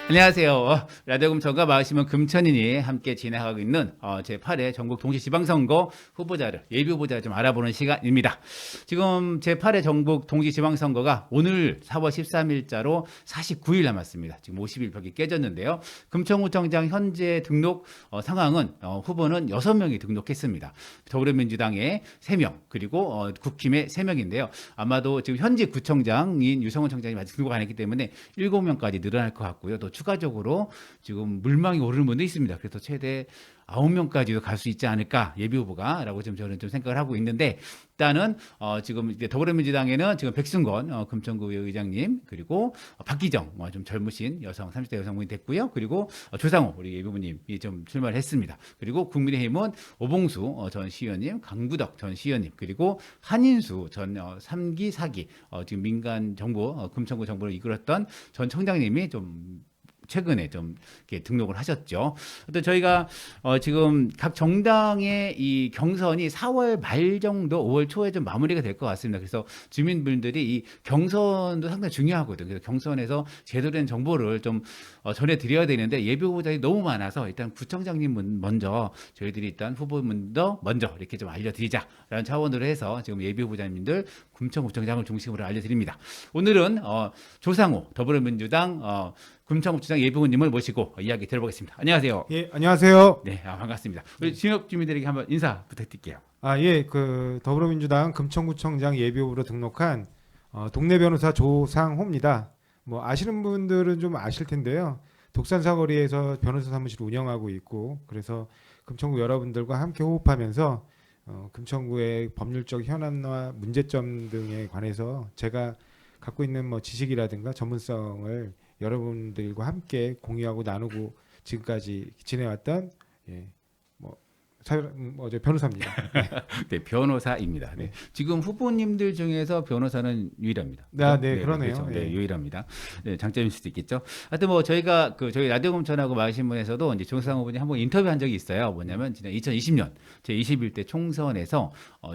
안녕하세요. 라디오 금천과 마으시면 금천인이 함께 진행하고 있는 제8회 전국 동시지방선거 후보자를 예비 후보자를 좀 알아보는 시간입니다. 지금 제8회 전국 동시지방선거가 오늘 4월 13일자로 49일 남았습니다. 지금 50일 벽이 깨졌는데요. 금천구청장 현재 등록 상황은 후보는 6명이 등록했습니다. 더불어민주당에 3명 그리고 국힘에 3명인데요. 아마도 지금 현직 구청장인 유성훈 청장이 아직 등록 안 했기 때문에 7명까지 늘어날 것 같고요. 또 추가적으로 지금 물망이 오르는 분도 있습니다. 그래서 최대 9명까지도 갈 수 있지 않을까 예비 후보가라고 좀 저는 좀 생각을 하고 있는데 일단은 지금 이제 더불어민주당에는 지금 백승건 금천구 의장님 그리고 박기정 좀 젊으신 여성 30대 여성분이 됐고요. 그리고 조상호 우리 예비 후보님이 좀 출마를 했습니다. 그리고 국민의힘은 오봉수 전 시의원님, 강부덕 전 시의원님 그리고 한인수 전 3기 4기 지금 민간 정부 금천구 정부를 이끌었던 전 청장님이 좀 최근에 좀 이렇게 등록을 하셨죠. 또 저희가 지금 각 정당의 이 경선이 4월 말 정도, 5월 초에 좀 마무리가 될 것 같습니다. 그래서 주민분들이 이 경선도 상당히 중요하거든요. 그래서 경선에서 제대로 된 정보를 좀 전해드려야 되는데 예비 후보자들이 너무 많아서 일단 구청장님은 먼저 저희들이 일단 후보분도 먼저 이렇게 좀 알려드리자라는 차원으로 해서 지금 예비 후보자님들 금천구청장을 중심으로 알려드립니다. 오늘은 조상호 더불어민주당 금천구청장 예비 후보님을 모시고 이야기 들어보겠습니다. 안녕하세요. 예, 안녕하세요. 네, 반갑습니다. 우리 지역 주민들에게 한번 인사 부탁드릴게요. 예, 그 더불어민주당 금천구청장 예비후보로 등록한 동네 변호사 조상호입니다. 뭐 아시는 분들은 좀 아실 텐데요. 독산사거리에서 변호사 사무실을 운영하고 있고, 그래서 금천구 여러분들과 함께 호흡하면서 금천구의 법률적 현안과 문제점 등에 관해서 제가 갖고 있는 뭐 지식이라든가 전문성을 여러분들과 함께 공유하고 나누고 지금까지 지내왔던 저 변호사입니다. 네, 변호사입니다. 네. 지금 후보님들 중에서 변호사는 유일합니다. 네, 그러네요. 그렇죠. 네, 예. 유일합니다. 네, 장점일 수도 있겠죠. 하여튼 뭐 저희가 저희 라디오 검천하고 마신문에서도 이제 조상 후보님 한번 인터뷰한 적이 있어요. 뭐냐면 지난 2020년 제 21대 총선에서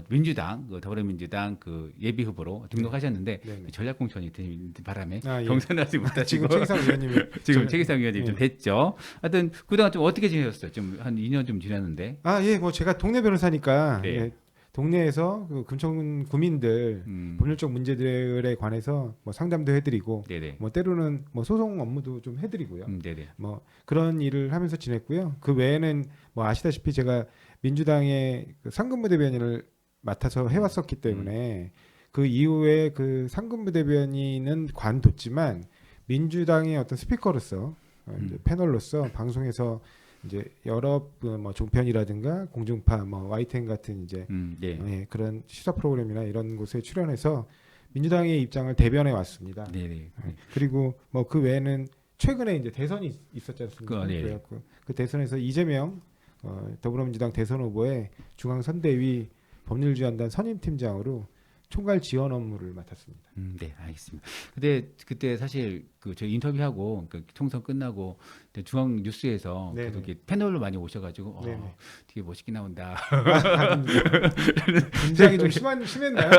민주당 더불어민주당 예비 후보로 등록하셨는데 네. 전략공천이 되는 바람에 예. 경선하지 못하시고 지금 최기상 의원님이 지금 최기상 의원님 예. 좀 됐죠. 하여튼 그동안 좀 어떻게 지내셨어요? 좀 한 2년 좀 지났는데. 예, 뭐 제가 동네 변호사니까 네. 예, 동네에서 그 금천 구민들 법률적 문제들에 관해서 뭐 상담도 해드리고, 네네. 뭐 때로는 뭐 소송 업무도 좀 해드리고요. 네네. 뭐 그런 일을 하면서 지냈고요. 그 외에는 뭐 아시다시피 제가 민주당의 그 상근부대변인을 맡아서 해왔었기 때문에 그 이후에 그 상근부대변인은 관뒀지만 민주당의 어떤 스피커로서 이제 패널로서 방송에서 이제 여러 뭐 종편이라든가 공중파 뭐 YTN 같은 이제 네. 그런 시사 프로그램이나 이런 곳에 출연해서 민주당의 입장을 대변해 왔습니다. 네네. 그리고 뭐 그 외에는 최근에 이제 대선이 있었지 않습니까? 네네. 그래갖고 그 대선에서 이재명 더불어민주당 대선 후보의 중앙선대위 법률지원단 선임팀장으로 총괄 지원 업무를 맡았습니다. 네, 알겠습니다. 근데 그때 사실 저희 인터뷰하고 총선 끝나고 중앙 뉴스에서 네네. 계속 이렇게 패널로 많이 오셔가지고 네네. 되게 멋있게 나온다 굉장히 좀 심했나요?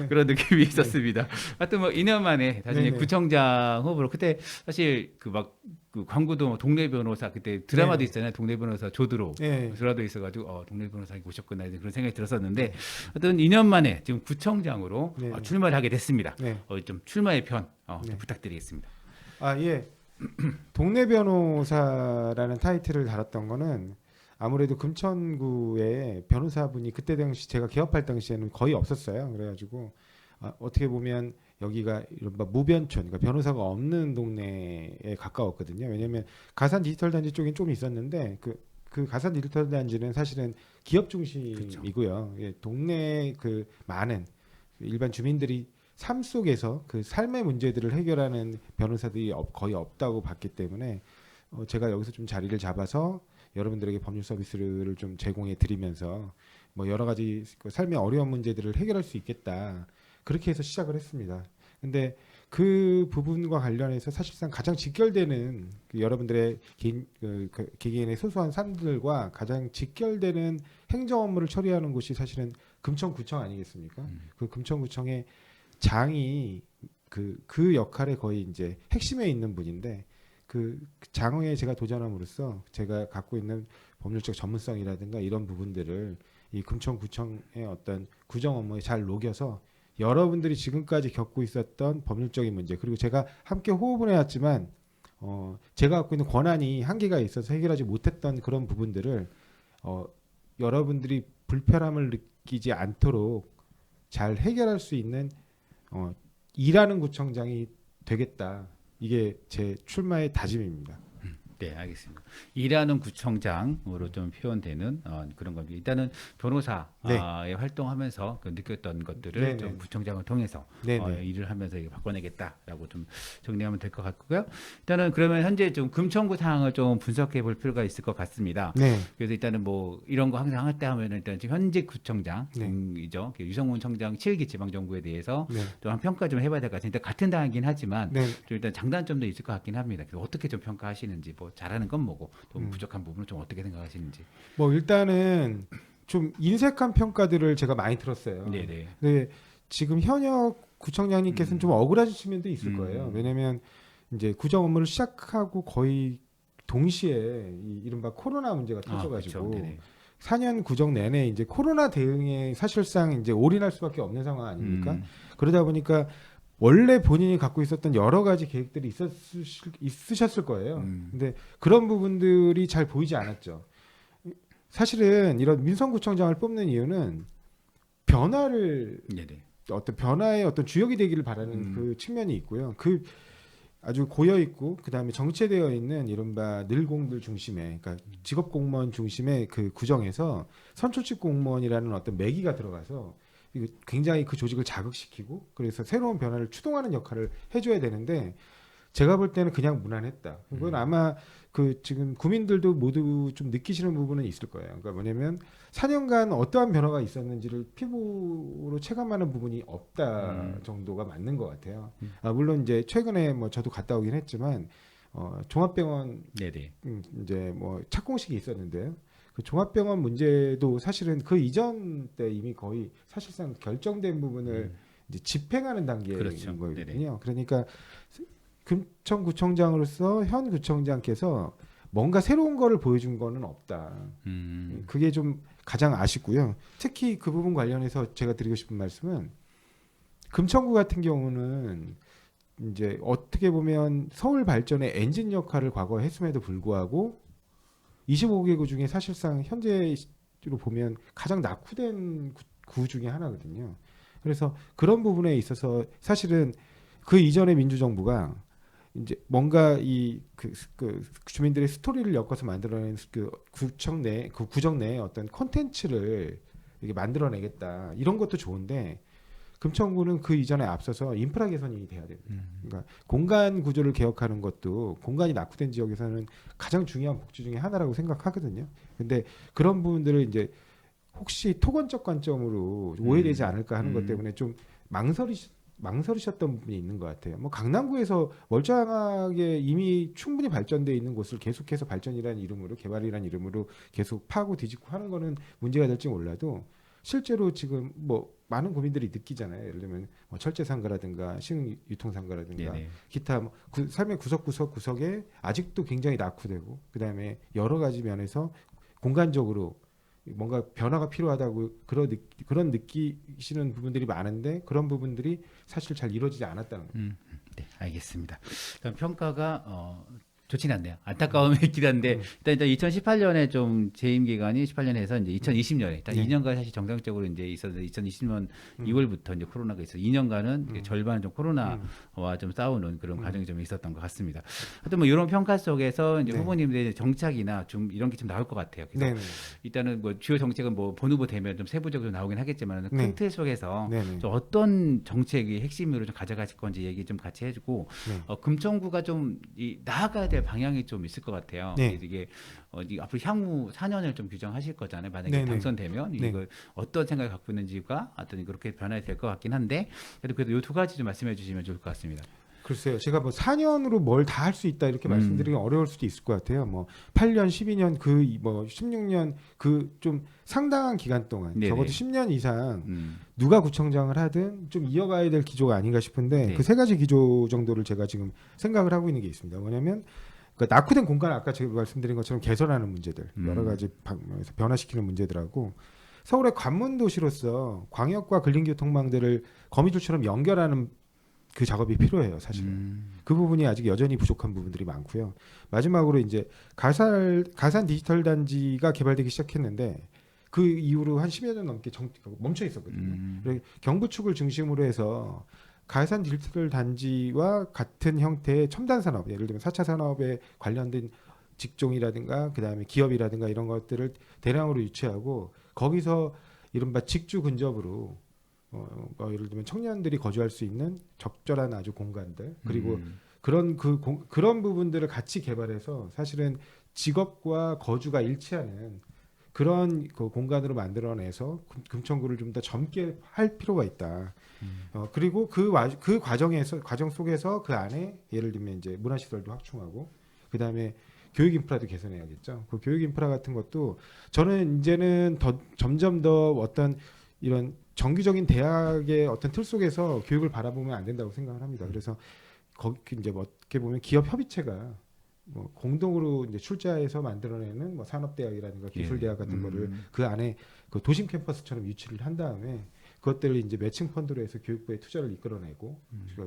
그런 느낌이 있었습니다. 하여튼 뭐 2년 만에 다시 네네. 구청장 후보로 그때 사실 그 광고도 동네 변호사 그때 드라마도 네네. 있잖아요. 동네 변호사 조드로 네. 드라마도 있어가지고 동네 변호사님 오셨구나 이제 그런 생각이 들었었는데 하여튼 2년 만에 지금 구청장으로 네. 출마를 하게 됐습니다. 네. 좀 출마의 편 좀 네. 부탁드리겠습니다. 예. 동네 변호사라는 타이틀을 달았던 거는 아무래도 금천구에 변호사분이 그때 당시 제가 개업할 당시에는 거의 없었어요. 그래가지고 어떻게 보면 여기가 이른바 무변촌, 그러니까 변호사가 없는 동네에 가까웠거든요. 왜냐하면 가산 디지털 단지 쪽엔 좀 있었는데 그 가산 디지털 단지는 사실은 기업 중심이고요. 예, 동네 그 많은 일반 주민들이 삶 속에서 그 삶의 문제들을 해결하는 변호사들이 거의 없다고 봤기 때문에 제가 여기서 좀 자리를 잡아서 여러분들에게 법률 서비스를 좀 제공해 드리면서 뭐 여러 가지 그 삶의 어려운 문제들을 해결할 수 있겠다. 그렇게 해서 시작을 했습니다. 근데 그 부분과 관련해서 사실상 가장 직결되는 여러분들의 개개인의 소소한 삶들과 가장 직결되는 행정 업무를 처리하는 곳이 사실은 금천구청 아니겠습니까? 그 금천구청의 장이 그 역할에 거의 이제 핵심에 있는 분인데 그 장외에 제가 도전함으로써 제가 갖고 있는 법률적 전문성이라든가 이런 부분들을 이 금천구청의 어떤 구정 업무에 잘 녹여서 여러분들이 지금까지 겪고 있었던 법률적인 문제, 그리고 제가 함께 호흡을 해왔지만 제가 갖고 있는 권한이 한계가 있어서 해결하지 못했던 그런 부분들을 여러분들이 불편함을 느끼지 않도록 잘 해결할 수 있는 일하는 구청장이 되겠다. 이게 제 출마의 다짐입니다. 네, 알겠습니다. 일하는 구청장으로 좀 표현되는 그런 겁니다. 일단은 변호사의 네. 활동하면서 그 느꼈던 것들을 네네. 좀 구청장을 통해서 네네. 일을 하면서 이거 바꿔내겠다라고 좀 정리하면 될 것 같고요. 일단은 그러면 현재 좀 금천구 상황을 좀 분석해 볼 필요가 있을 것 같습니다. 네. 그래서 일단은 뭐 이런 거 항상 할 때 하면은 일단 지금 현직 네. 구청장이죠. 유성훈 청장 7기 지방정부에 대해서 네. 좀 한 평가 좀 해봐야 될 것 같습니다. 같은 당이긴 하지만 네. 좀 일단 장단점도 있을 것 같긴 합니다. 그래서 어떻게 좀 평가하시는지, 뭐 잘하는 건 뭐고, 또 부족한 부분은 좀 어떻게 생각하시는지. 뭐 일단은 좀 인색한 평가들을 제가 많이 들었어요. 네네. 근데 지금 현역 구청장님께서는 좀 억울하신 측면도 있을 거예요. 왜냐하면 이제 구정 업무를 시작하고 거의 동시에 이 이른바 코로나 문제가 터져가지고 그렇죠. 네네. 4년 구정 내내 이제 코로나 대응에 사실상 이제 올인할 수밖에 없는 상황 아닙니까? 그러다 보니까 원래 본인이 갖고 있었던 여러 가지 계획들이 있으셨을 거예요. 근데 그런 부분들이 잘 보이지 않았죠. 사실은 이런 민선구청장을 뽑는 이유는 변화를 네네. 어떤 변화의 어떤 주역이 되기를 바라는 그 측면이 있고요. 그 아주 고여 있고 그다음에 정체되어 있는 이른바 늘공들 중심의, 그러니까 직업 공무원 중심의 그 구정에서 선출직 공무원이라는 어떤 매기가 들어가서 이거 굉장히 그 조직을 자극시키고 그래서 새로운 변화를 추동하는 역할을 해줘야 되는데 제가 볼 때는 그냥 무난했다. 그건 아마 그 지금 구민들도 모두 좀 느끼시는 부분은 있을 거예요. 그러니까 뭐냐면 4년간 어떠한 변화가 있었는지를 피부로 체감하는 부분이 없다 정도가 맞는 것 같아요. 물론 이제 최근에 뭐 저도 갔다 오긴 했지만 종합병원 네네. 이제 뭐 착공식이 있었는데요. 그 종합병원 문제도 사실은 그 이전 때 이미 거의 사실상 결정된 부분을 이제 집행하는 단계인 그렇죠. 거거든요. 네네. 그러니까 금천구청장으로서 현 구청장께서 뭔가 새로운 거를 보여준 거는 없다. 그게 좀 가장 아쉽고요. 특히 그 부분 관련해서 제가 드리고 싶은 말씀은 금천구 같은 경우는 이제 어떻게 보면 서울 발전의 엔진 역할을 과거에 했음에도 불구하고 25개구 중에 사실상 현재로 보면 가장 낙후된 구 중에 하나거든요. 그래서 그런 부분에 있어서 사실은 그 이전의 민주정부가 이제 뭔가 그 주민들의 스토리를 엮어서 만들어낸 그 구청 내 그 구정 내에 어떤 콘텐츠를 이렇게 만들어내겠다, 이런 것도 좋은데 금천구는 그 이전에 앞서서 인프라 개선이 돼야 됩니다. 그러니까 공간 구조를 개혁하는 것도 공간이 낙후된 지역에서는 가장 중요한 복지 중에 하나라고 생각하거든요. 근데 그런 부분들을 이제 혹시 토건적 관점으로 오해되지 않을까 하는 것 때문에 좀 망설이셨던 부분이 있는 것 같아요. 뭐 강남구에서 멀쩡하게 이미 충분히 발전되어 있는 곳을 계속해서 발전이라는 이름으로, 개발이라는 이름으로 계속 파고 뒤집고 하는 거는 문제가 될지 몰라도 실제로 지금 뭐 많은 국민들이 느끼잖아요. 예를 들면 뭐 철제상가라든가 신유통상가라든가 네네. 기타 뭐 삶의 구석구석에 아직도 굉장히 낙후되고 그다음에 여러 가지 면에서 공간적으로 뭔가 변화가 필요하다고 그런 느끼시는 부분들이 많은데 그런 부분들이 사실 잘 이루어지지 않았다는 거예요. 네, 알겠습니다. 그럼 평가가 좋지는 않네요. 안타까움이 있긴 한데 일단 2018년에 좀 재임 기간이 18년에서 이제 2020년에 일단 네. 2년간 사실 정상적으로 이제 있었는데 2020년 2월부터 이제 코로나가 있어 2년간은 절반 좀 코로나와 좀 싸우는 그런 과정이 좀 있었던 것 같습니다. 하여튼 뭐 이런 평가 속에서 이제 네. 후보님들의 정착이나 좀 이런 게 좀 나올 것 같아요. 그래서 네네. 일단은 뭐 주요 정책은 뭐 본 후보 되면 좀 세부적으로 나오긴 하겠지만 네. 큰 틀 속에서 네네. 좀 어떤 정책이 핵심으로 좀 가져가실 건지 얘기 좀 같이 해주고 네. 금천구가 좀 나아가야 될 방향이 좀 있을 것 같아요. 네. 이게 이게 앞으로 향후 4년을 좀 규정하실 거잖아요. 만약에 네네. 당선되면 네. 이걸 어떤 생각을 갖고 있는지가 어떤 그렇게 변화가 될 것 같긴 한데 그래도 이 두 가지 좀 말씀해 주시면 좋을 것 같습니다. 글쎄요. 제가 뭐 4년으로 뭘 다 할 수 있다 이렇게 말씀드리기 어려울 수도 있을 것 같아요. 뭐 8년, 12년, 뭐 16년 그 좀 상당한 기간 동안 네네. 적어도 10년 이상 누가 구청장을 하든 좀 이어가야 될 기조가 아닌가 싶은데 네. 그 세 가지 기조 정도를 제가 지금 생각을 하고 있는 게 있습니다. 뭐냐면 그러니까 낙후된 공간 아까 제가 말씀드린 것처럼 개선하는 문제들 여러 가지 방면에서 변화시키는 문제들하고 서울의 관문 도시로서 광역과 근린교통망들을 거미줄처럼 연결하는 그 작업이 필요해요, 사실은. 그 부분이 아직 여전히 부족한 부분들이 많고요. 마지막으로 이제 가산 디지털 단지가 개발되기 시작했는데 그 이후로 한 10여 년 넘게 멈춰 있었거든요. 그래서 경부 축을 중심으로 해서 가산 디지털 단지와 같은 형태의 첨단 산업, 예를 들면 4차 산업에 관련된 직종이라든가 그다음에 기업이라든가 이런 것들을 대량으로 유치하고 거기서 이른바 직주 근접으로 예를 들면 청년들이 거주할 수 있는 적절한 아주 공간들 그리고 그런 부분들을 같이 개발해서 사실은 직업과 거주가 일치하는 그런 그 공간으로 만들어내서 금천구를 좀 더 젊게 할 필요가 있다. 그리고 그 과정 속에서 그 안에 예를 들면 이제 문화시설도 확충하고 그 다음에 교육 인프라도 개선해야겠죠. 그 교육 인프라 같은 것도 저는 이제는 점점 더 어떤 이런 정규적인 대학의 어떤 틀 속에서 교육을 바라보면 안 된다고 생각을 합니다. 그래서 거기 이제 뭐 어떻게 보면 기업 협의체가 뭐 공동으로 이제 출자해서 만들어내는 뭐 산업대학이라든가 기술대학 같은 거를 그 안에 그 도심 캠퍼스처럼 유치를 한 다음에 그것들을 이제 매칭 펀드로 해서 교육부에 투자를 이끌어내고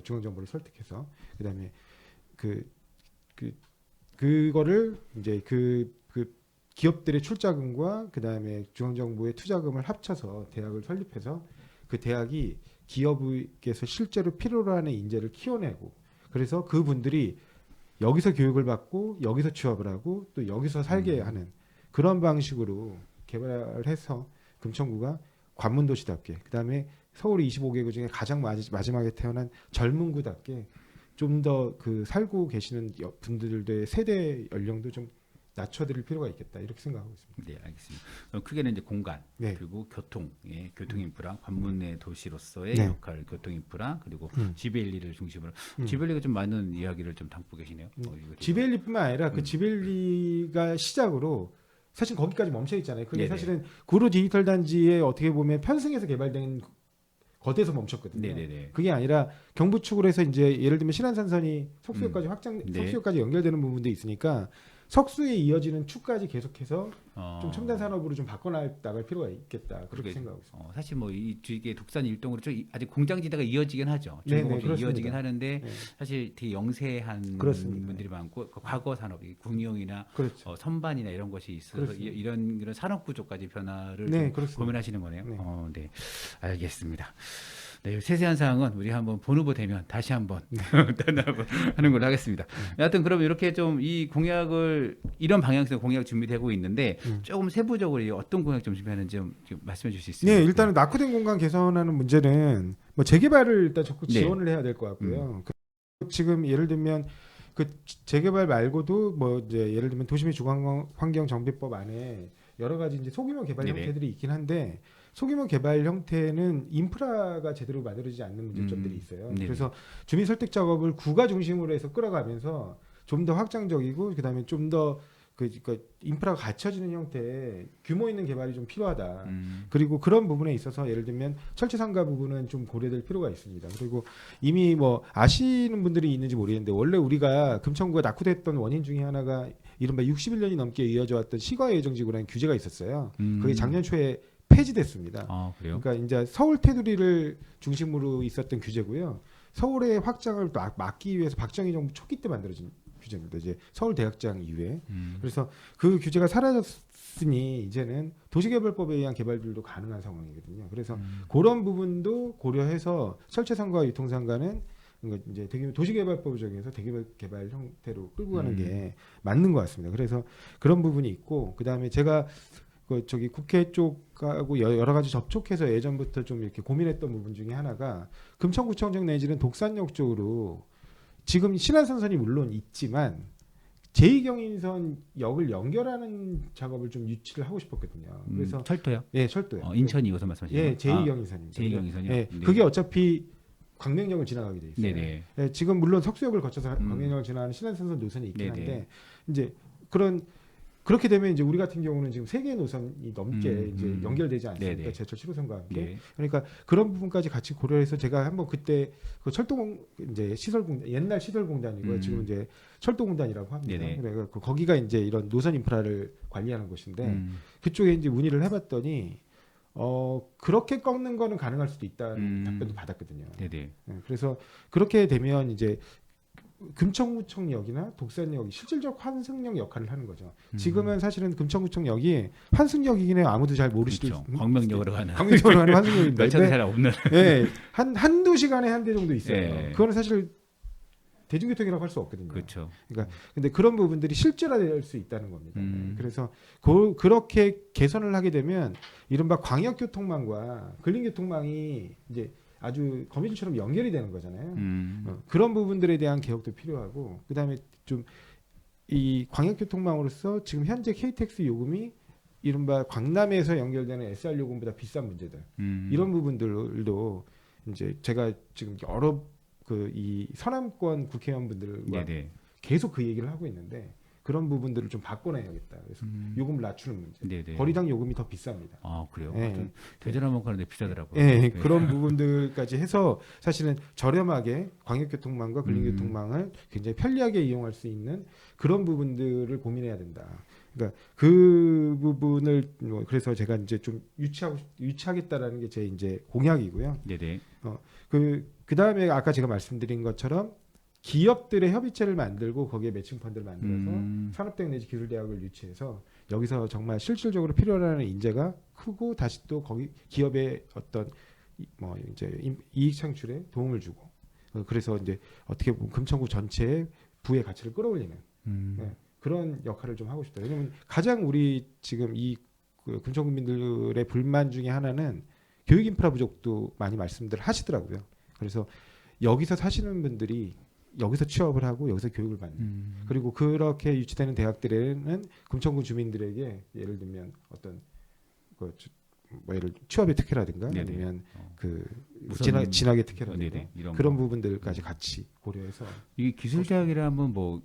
중앙정부를 설득해서 그다음에 그거를 이제 그 기업들의 출자금과 그다음에 중앙정부의 투자금을 합쳐서 대학을 설립해서 그 대학이 기업에서 실제로 필요로 하는 인재를 키워내고 그래서 그분들이 여기서 교육을 받고 여기서 취업을 하고 또 여기서 살게 하는 그런 방식으로 개발을 해서 금천구가 관문도시답게 그다음에 서울 25개구 중에 가장 마지막에 태어난 젊은 구답게 좀 더 그 살고 계시는 분들의 세대 연령도 좀 낮춰드릴 필요가 있겠다 이렇게 생각하고 있습니다. 네, 알겠습니다. 크게는 이제 공간 네. 그리고 교통, 교통 인프라, 관문의 도시로서의 네. 역할, 교통 인프라 그리고 지벨리를 중심으로 지벨리가 좀 많은 이야기를 좀 담고 계시네요. 지벨리뿐만 아니라 그 지벨리가 시작으로 사실 거기까지 멈춰 있잖아요. 그게 네네. 사실은 구로 디지털 단지에 어떻게 보면 편승해서 개발된 거대에서 멈췄거든요. 네네네. 그게 아니라 경부 축으로 해서 이제 예를 들면 신안산선이 석수역까지 네. 석수역까지 연결되는 부분도 있으니까 석수에 이어지는 축까지 계속해서 좀 첨단 산업으로 좀 바꿔나갈 필요가 있겠다 그렇게 생각하고 있습니다. 사실 뭐 이 뒤에 독산 일동으로 좀 아직 공장지대가 이어지긴 하죠. 네네, 중공업이 그렇습니다. 이어지긴 하는데 네. 사실 되게 영세한 그렇습니다. 분들이 많고 그 과거 산업이 군용이나 그렇죠. 선반이나 이런 것이 있어서 그렇습니다. 이런 산업 구조까지 변화를 네, 좀 그렇습니다. 고민하시는 거네요. 네. 네, 알겠습니다. 네, 세세한 사항은 우리 한번 본 후보 되면 다시 한번 하는 걸로 하겠습니다. 여하튼 그럼 이렇게 좀 이 공약을 이런 방향에서 공약 준비되고 있는데 조금 세부적으로 어떤 공약 좀 준비하는지 좀 말씀해 주실 수 있습니까? 네, 일단은 낙후된 공간 개선하는 문제는 뭐 재개발을 일단 적극 네. 지원을 해야 될 것 같고요. 지금 예를 들면 그 재개발 말고도 뭐 이제 예를 들면 도시및 주거환경 정비법 안에 여러 가지 이제 소규모 개발 네네. 형태들이 있긴 한데 소규모 개발 형태는 인프라가 제대로 만들어지지 않는 문제점들이 있어요. 네네. 그래서 주민 설득 작업을 구가 중심으로 해서 끌어가면서 좀 더 확장적이고 그다음에 좀 더 그러니까 인프라가 갖춰지는 형태의 규모 있는 개발이 좀 필요하다. 그리고 그런 부분에 있어서 예를 들면 철제상가 부분은 좀 고려될 필요가 있습니다. 그리고 이미 뭐 아시는 분들이 있는지 모르겠는데 원래 우리가 금천구가 낙후됐던 원인 중에 하나가 이른바 61년이 넘게 이어져 왔던 시가예정지구라는 규제가 있었어요. 그게 작년 초에 폐지됐습니다. 아, 그래요? 그러니까 이제 서울 테두리를 중심으로 있었던 규제고요. 서울의 확장을 막기 위해서 박정희 정부 초기 때 만들어진 규제입니다. 이제 서울 대학장 이후에. 그래서 그 규제가 사라졌으니 이제는 도시개발법에 의한 개발들도 가능한 상황이거든요. 그래서 그런 부분도 고려해서 설치상가와 유통상가는 이제 도시개발법 적용해서 대개발 형태로 끌고 가는 게 맞는 것 같습니다. 그래서 그런 부분이 있고 그다음에 제가 저기 국회 쪽하고 여러 가지 접촉해서 예전부터 좀 이렇게 고민했던 부분 중에 하나가 금천구청장 내지는 독산역 쪽으로 지금 신안산선이 물론 있지만 제2경인선 역을 연결하는 작업을 좀 유치를 하고 싶었거든요. 그래서 철도요? 예, 철도요. 인천 2호선 말씀하시는 예, 제2경인선입니다. 제2경인선이요? 예, 네. 그게 어차피 광명역을 지나가게 돼 있어요. 네네. 예, 지금 물론 석수역을 거쳐서 광명역을 지나가는 신안산선 노선이 있긴 네네. 한데 이제 그런 그렇게 되면 이제 우리 같은 경우는 지금 3개의 노선이 넘게 이제 연결되지 않습니까? 네네. 제철 7호선과 함께. 네. 그러니까 그런 부분까지 같이 고려해서 제가 한번 그때 그 철도 이제 시설공단, 옛날 시설공단이고요. 지금 이제 철도공단이라고 합니다. 네네. 그래서 거기가 이제 이런 노선 인프라를 관리하는 곳인데 그쪽에 이제 문의를 해봤더니 그렇게 꺾는 거는 가능할 수도 있다는 답변도 받았거든요. 네네. 그래서 그렇게 되면 이제 금천구청역이나 독산역이 실질적 환승역 역할을 하는 거죠. 지금은 사실은 금천구청역이 환승역이긴 해요. 아무도 잘 모르시죠. 그렇죠. 광명역으로 가는. 광명역으로 가는 환승역인데. 몇 차도 잘 없는. 네, 한두 시간에 한 대 정도 있어요. 네. 그거는 사실 대중교통이라고 할 수 없거든요. 그렇죠. 그러니까 근데 그런 부분들이 실제화될 수 있다는 겁니다. 그래서 그렇게 개선을 하게 되면 이른바 광역교통망과 근린교통망이 이제 아주 거미줄처럼 연결이 되는 거잖아요. 그런 부분들에 대한 개혁도 필요하고 그다음에 좀 이 광역교통망으로서 지금 현재 KTX 요금이 이른바 광남에서 연결되는 SR 요금보다 비싼 문제들 이런 부분들도 이제 제가 지금 여러 그 이 서남권 국회의원분들과 네네. 계속 그 얘기를 하고 있는데 그런 부분들을 좀 바꿔내야겠다. 그래서 요금을 낮추는 문제. 네네. 거리당 요금이 더 비쌉니다. 아 그래요? 네. 대전항만 가는데 비싸더라고요. 예, 네. 그런 부분들까지 해서 사실은 저렴하게 광역교통망과 근린교통망을 굉장히 편리하게 이용할 수 있는 그런 부분들을 고민해야 된다. 그러니까 그 부분을 뭐 그래서 제가 이제 좀 유치하겠다라는 게 제 이제 공약이고요. 네네. 그 다음에 아까 제가 말씀드린 것처럼 기업들의 협의체를 만들고 거기에 매칭 펀드를 만들어서 산업대학 내지 기술대학을 유치해서 여기서 정말 실질적으로 필요로 하는 인재가 크고 다시 또 거기 기업의 어떤 뭐 이제 이익 창출에 도움을 주고 그래서 이제 어떻게 보면 금천구 전체의 부의 가치를 끌어올리는 네, 그런 역할을 좀 하고 싶다. 왜냐하면 가장 우리 지금 그 금천구민들의 불만 중에 하나는 교육 인프라 부족도 많이 말씀들 하시더라고요. 그래서 여기서 사시는 분들이 여기서 취업을 하고 여기서 교육을 받는 그리고 그렇게 유치되는 대학들에는 금천구 주민들에게 예를 들면 어떤 뭐 예를 취업의 특혜라든가 네네. 아니면 그 우선- 진학의 특혜라든가 네네. 이런 그런 거. 부분들까지 같이 고려해서 이게 기술대학이라면 뭐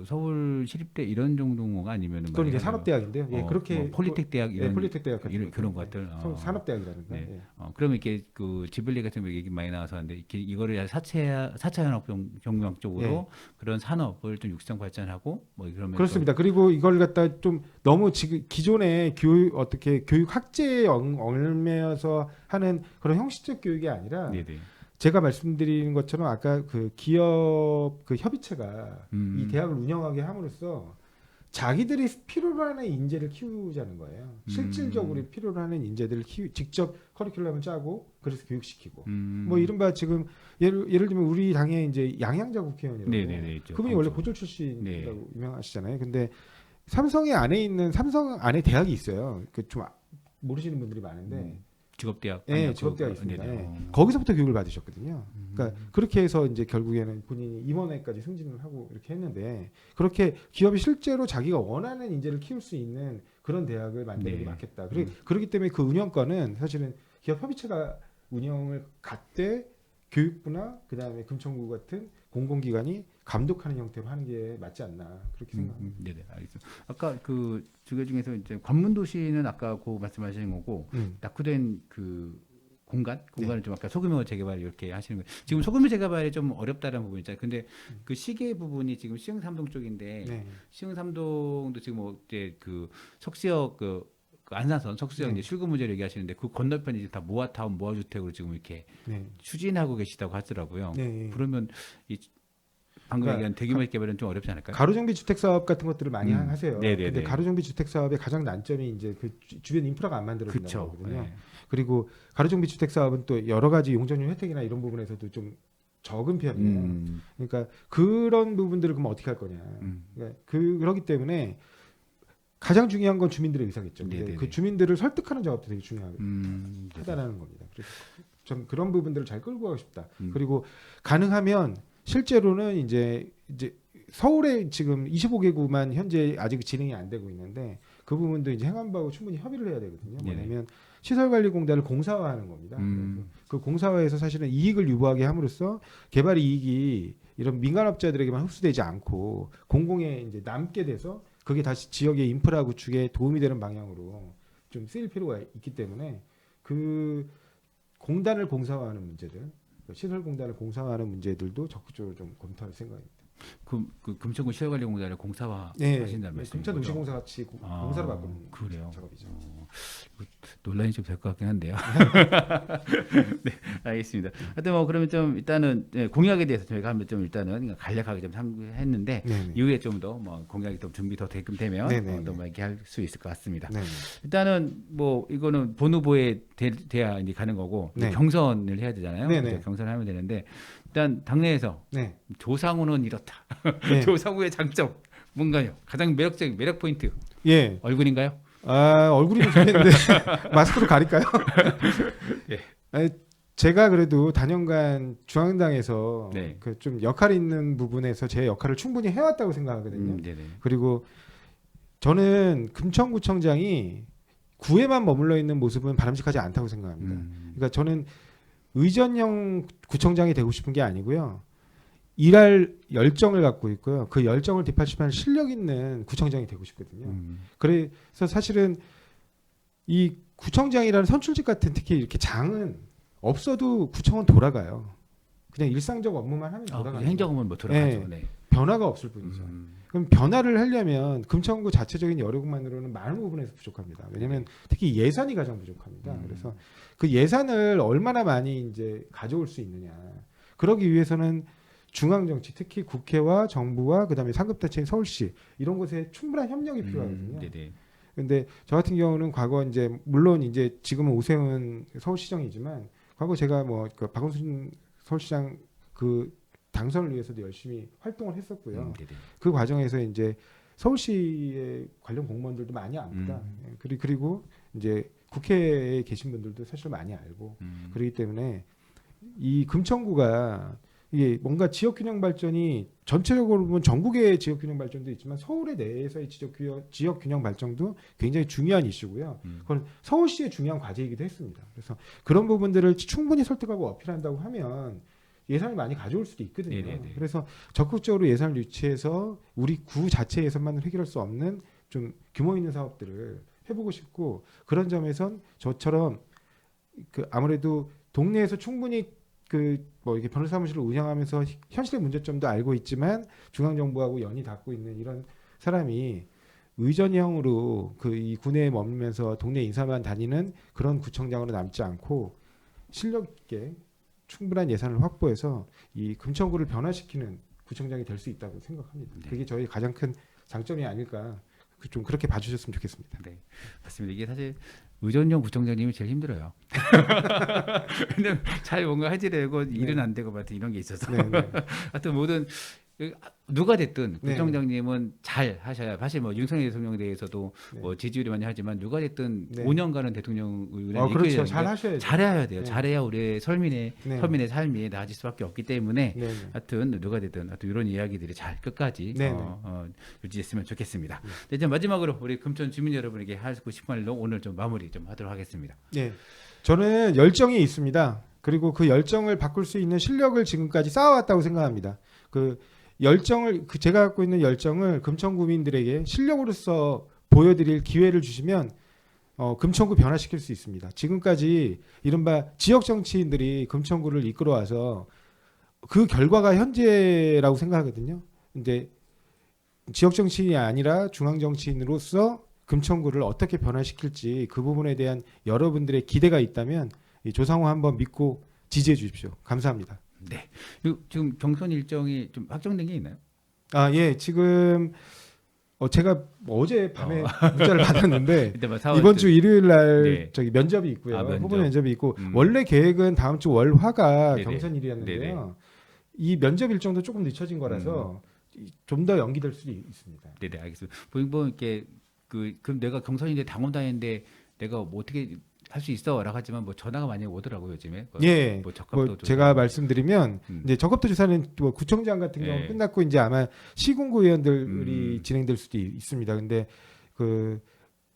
서울 시립대 이런 정도가 아니면은 그건 이제 말이야, 산업대학인데요. 예, 그렇게 뭐 폴리텍 대학 이런 폴리텍 대학 같은 이런 그런 것들. 것들. 산업대학이라든가. 네. 예. 그러면 이렇게 그 지블리 같은 거 얘기 많이 나와서 하는데 이거를 4차 산업 경영 쪽으로 예. 그런 산업을 좀 육성 발전하고 뭐 그러면 그렇습니다. 그리고 이걸 갖다 좀 너무 지금 기존의 교육 학제에 얽매여서 하는 그런 형식적 교육이 아니라 네네. 제가 말씀드린 것처럼 아까 그 기업 그 협의체가 이 대학을 운영하게 함으로써 자기들이 필요로 하는 인재를 키우자는 거예요. 실질적으로 필요로 하는 인재들을 직접 커리큘럼을 짜고 그래서 교육시키고 뭐 이른바 지금 예를 들면 우리 당에 이제 양양자 국회의원이라고 네네네. 있죠. 그분이 원래 광주. 고졸 출신이라고 네. 유명하시잖아요. 근데 삼성 안에 대학이 있어요. 그 좀 모르시는 분들이 많은데 직업대학. 예, 아니요, 직업대가 그거- 있습니다. 네네. 예. 거기서부터 교육을 받으셨거든요. 그러니까 그렇게 해서 이제 결국에는 본인이 임원회까지 승진을 하고 이렇게 했는데 그렇게 기업이 실제로 자기가 원하는 인재를 키울 수 있는 그런 대학을 만드는 게 네. 맞겠다. 그렇기 때문에 그 운영권은 사실은 기업 협의체가 운영을 갖되 교육부나 그다음에 금천구 같은 공공기관이 감독하는 형태로 하는 게 맞지 않나 그렇게 생각합니다. 네네. 알겠습니다. 아까 그 두 개 중에서 이제 관문도시는 아까 그 말씀하신 거고 낙후된 그 공간을 좀 아까 소규모 재개발 이렇게 하시는 거예요. 지금 소규모 재개발이 좀 어렵다는 부분이 있잖아요. 근데 그 시계 부분이 지금 시흥 3동 쪽인데 네. 시흥 3동도 지금 뭐 이제 그 석시역 그 안산선 석수역 이제 출구 문제를 얘기하시는데 그 건너편이 이제 다 모아타운 모아주택으로 지금 이렇게 네. 추진하고 계시다고 하더라고요. 네. 그러면 이 방금 그러니까 얘기한 대규모 개발은 좀 어렵지 않을까요? 가로정비 주택 사업 같은 것들을 많이 하세요. 네네네. 근데 가로정비 주택 사업의 가장 난점이 이제 그 주변 인프라가 안 만들어진다는 그쵸. 거거든요. 네. 그리고 가로정비 주택 사업은 또 여러 가지 용적률 혜택이나 이런 부분에서도 좀 적은 편이에요. 그러니까 그런 부분들을 그럼 어떻게 할 거냐. 그러니까 그렇기 때문에 가장 중요한 건 주민들의 의사겠죠. 근데 네네네. 그 주민들을 설득하는 작업도 되게 중요하다는 네네. 겁니다. 그래서 좀 그런 부분들을 잘 끌고 가고 싶다. 음. 그리고 가능하면 실제로는 이제 서울에 지금 25개구만 현재 아직 진행이 안 되고 있는데 그 부분도 이제 행안부하고 충분히 협의를 해야 되거든요. 네네. 뭐냐면 시설관리공단을 공사화하는 겁니다. 그 공사화에서 사실은 이익을 유보하게 함으로써 개발 이익이 이런 민간업자들에게만 흡수되지 않고 공공에 이제 남게 돼서 그게 다시 지역의 인프라 구축에 도움이 되는 방향으로 좀 쓰일 필요가 있기 때문에 그 공단을 공사화하는 문제들, 시설 공단을 공사화하는 문제들도 적극적으로 좀 검토할 생각입니다. 그 금천구 시설관리공단을 공사화 네, 하신다는 말씀이죠? 금천도시공사 같이 공사로 바꾸는 그래요. 작업이죠. 논란이 좀 될 것 같긴 한데요. 네, 알겠습니다. 하여튼 뭐 그러면 좀 일단은 공약에 대해서 저희가 한번 좀 일단은 간략하게 좀 참고했는데 네네. 이후에 좀 더 뭐 공약이 좀 준비 더 되면 네네네. 또 얘기할 수 있을 것 같습니다. 네네. 일단은 뭐 이거는 본 후보에 돼야 이제 가는 거고 네. 경선을 해야 되잖아요. 네네. 그래서 경선을 하면 되는데 일단 당내에서 네. 조상우는 이렇다. 네. 조상우의 장점 뭔가요? 가장 매력적인 매력 포인트 예. 얼굴인가요? 아, 얼굴이면 좋겠는데 마스크로 가릴까요? 예. 아니, 제가 그래도 단연간 중앙당에서 네. 그 좀 역할이 있는 부분에서 제 역할을 충분히 해왔다고 생각하거든요. 네네. 그리고 저는 금천구청장이 구에만 머물러 있는 모습은 바람직하지 않다고 생각합니다. 그러니까 저는 의전형 구청장이 되고 싶은 게 아니고요. 일할 열정을 갖고 있고요. 그 열정을 뒷받침할 실력 있는 구청장이 되고 싶거든요. 그래서 사실은 이 구청장이라는 선출직 같은 특히 이렇게 장은 없어도 구청은 돌아가요. 그냥 일상적 업무만 하면 돌아가요. 행정업무는 뭐 돌아가죠. 네. 네. 변화가 없을 뿐이죠. 그럼 변화를 하려면 금천구 자체적인 여력만으로는 많은 부분에서 부족합니다. 왜냐하면 특히 예산이 가장 부족합니다. 그래서 그 예산을 얼마나 많이 이제 가져올 수 있느냐. 그러기 위해서는 중앙 정치, 특히 국회와 정부와 그다음에 상급단체인 서울시 이런 곳에 충분한 협력이 필요하거든요. 네네. 근데 저 같은 경우는 과거 이제 물론 이제 지금은 오세훈 서울시장이지만 과거 제가 뭐 그 박원순 서울시장 그 당선을 위해서도 열심히 활동을 했었고요. 그 과정에서 이제 서울시의 관련 공무원들도 많이 압니다. 그리고 이제 국회에 계신 분들도 사실 많이 알고 그렇기 때문에 이 금천구가 이게 뭔가 지역균형 발전이 전체적으로 보면 전국의 지역균형 발전도 있지만 서울에 내에서의 지역균형 발전도 굉장히 중요한 이슈고요. 그건 서울시의 중요한 과제이기도 했습니다. 그래서 그런 부분들을 충분히 설득하고 어필한다고 하면 예산을 많이 가져올 수도 있거든요. 네네네. 그래서 적극적으로 예산을 유치해서 우리 구 자체 예산만으로 해결할 수 없는 좀 규모 있는 사업들을 해보고 싶고 그런 점에선 저처럼 그 아무래도 동네에서 충분히 그 뭐 이렇게 변호사무실을 운영하면서 현실의 문제점도 알고 있지만 중앙 정부하고 연이 닿고 있는 이런 사람이 의전형으로 그 이 군에 머물면서 동네 인사만 다니는 그런 구청장으로 남지 않고 실력 있게 충분한 예산을 확보해서 이 금천구를 변화시키는 구청장이 될 수 있다고 생각합니다. 네. 그게 저희 가장 큰 장점이 아닐까 좀 그렇게 봐주셨으면 좋겠습니다. 네, 맞습니다. 이게 사실 의전용 구청장님이 제일 힘들어요. 근데 잘 뭔가 해지되고 일은 안 되고 같은 이런 게 있어서. 네, 네. 하여튼 모든 누가 됐든 네. 구청장님은 잘 하셔야. 사실 뭐 윤석열 대통령에 대해서도 네. 뭐 지지율이 많이 하지만 누가 됐든 네. 5년간은 대통령을 그렇죠. 잘 하셔야죠. 잘해야 돼요. 네. 잘해야 우리 서민의 네. 삶이 나아질 수밖에 없기 때문에 네, 네. 하여튼 누가 됐든 하여튼 이런 이야기들이 잘 끝까지 네, 유지됐으면 좋겠습니다. 네, 이제 마지막으로 우리 금천 주민 여러분에게 하고 싶은 말로 오늘 좀 마무리 좀 하도록 하겠습니다. 네. 저는 열정이 있습니다. 그리고 그 열정을 바꿀 수 있는 실력을 지금까지 쌓아왔다고 생각합니다. 그 열정을 제가 갖고 있는 열정을 금천 구민들에게 실력으로서 보여드릴 기회를 주시면 금천구 변화시킬 수 있습니다. 지금까지 이른바 지역 정치인들이 금천구를 이끌어와서 그 결과가 현재라고 생각하거든요. 근데 지역 정치인이 아니라 중앙 정치인으로서 금천구를 어떻게 변화시킬지 그 부분에 대한 여러분들의 기대가 있다면 이 조상우 한번 믿고 지지해 주십시오. 감사합니다. 네. 지금 경선 일정이 좀 확정된 게 있나요? 아, 예. 지금 제가 어제 밤에 문자를 받았는데 이때 뭐 이번 주 일요일 날 네. 저기 면접이 있고요. 면접. 후보 면접이 있고 원래 계획은 다음 주 월화가 네네. 경선일이었는데요. 이 면접 일정도 조금 늦춰진 거라서 좀 더 연기될 수도 있습니다. 네, 알겠습니다. 보통 이렇게 그럼 내가 경선인데 당원 다니는데 내가 뭐 어떻게 할 수 있어라고 하지만 뭐 전화가 많이 오더라고요 요즘에. 예. 뭐 적합도 뭐 제가 말씀드리면 이제 적합도 조사는 뭐 구청장 같은 예. 경우 끝났고 이제 아마 시군구 의원들이 진행될 수도 있습니다. 근데 그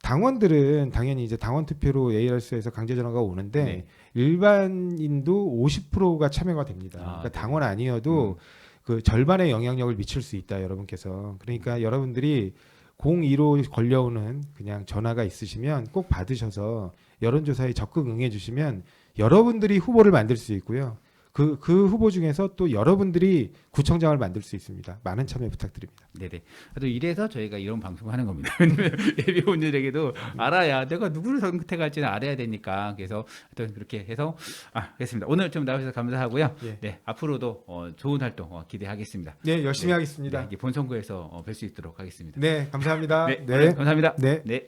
당원들은 당연히 이제 당원 투표로 ARS에서 강제 전화가 오는데 네. 일반인도 50%가 참여가 됩니다. 그러니까 네. 당원 아니어도 그 절반의 영향력을 미칠 수 있다 여러분께서. 그러니까 여러분들이 02로 걸려오는 그냥 전화가 있으시면 꼭 받으셔서 여론조사에 적극 응해주시면 여러분들이 후보를 만들 수 있고요. 그 후보 중에서 또 여러분들이 구청장을 만들 수 있습니다. 많은 참여 부탁드립니다. 네네. 또 이래서 저희가 이런 방송을 하는 겁니다. 왜냐면 예비원들에게도 알아야 내가 누구를 선택할지는 알아야 되니까. 그래서 하여튼 그렇게 해서 알겠습니다. 오늘 좀 나와주셔서 감사하고요. 예. 네, 앞으로도 좋은 활동 기대하겠습니다. 네, 열심히 하겠습니다. 네, 본선거에서 뵐 수 있도록 하겠습니다. 네, 감사합니다. 네, 감사합니다. 네. 네.